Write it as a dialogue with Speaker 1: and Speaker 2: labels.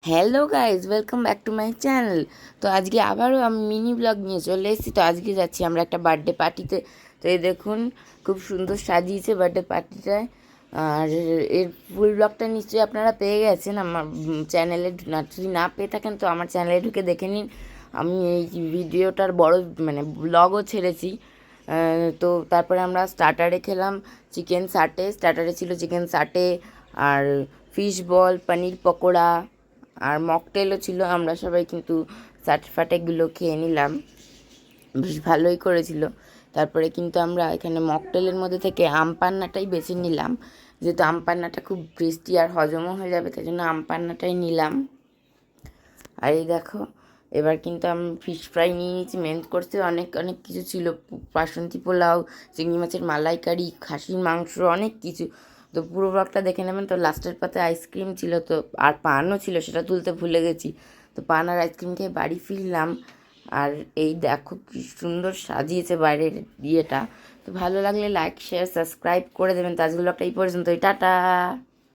Speaker 1: Hello guys, welcome back to my channel. তো আজকে আবারও আমি মিনি ব্লগ নিয়ে চলে এসেছি। তো আজকে যাচ্ছি আমরা একটা বার্থডে পার্টিতে। তো এই দেখুন, খুব সুন্দর সাজিয়েছে বার্থডে পার্টিটায়। আর এর ফুল ব্লগটা নিশ্চয়ই আপনারা পেয়ে গেছেন আমার চ্যানেলে। যদি না পেয়ে থাকেন তো আমার চ্যানেলে ঢুকে দেখে নিন। আমি এই ভিডিওটার বড় ব্লগও ছেড়েছি। তো তারপরে আমরা স্টার্টারে খেলাম চিকেন সাটে। স্টার্টারে ছিল চিকেন সাটে আর ফিশ বল, পনির পকোড়া আর মকটেলও ছিল। আমরা সবাই কিন্তু ফাটেগুলো খেয়ে নিলাম, বেশ ভালোই করেছিল। তারপরে কিন্তু আমরা এখানে মকটেলের মধ্যে থেকে আম পান্নাটাই বেছে নিলাম, যেহেতু আম পান্নাটা খুব টেস্টি আর হজমও হয়ে যাবে, তাই জন্য আম পান্নাটাই নিলাম। আর এই দেখো, এবার কিন্তু আমি ফিশ ফ্রাই নিয়ে নিয়েছি। মেন কোর্সে অনেক অনেক কিছু ছিল, বাসন্তী পোলাও, চিংড়ি মাছের মালাইকারি, খাসির মাংস, অনেক কিছু। তো পুরো ব্লগটা দেখে নেবেন। তো লাস্টের পাতে আইসক্রিম ছিল, তো আর পানও ছিল, সেটা তুলতে ভুলে গেছি। তো পান আর আইসক্রিম খেয়ে বাড়ি ফিরলাম। আর এই দেখো কি সুন্দর সাজিয়েছে বাইরের ইয়েটা। তো ভালো লাগলে লাইক শেয়ার সাবস্ক্রাইব করে দেবেন। তো আজ ব্লগটা এই পর্যন্তই, টাটা।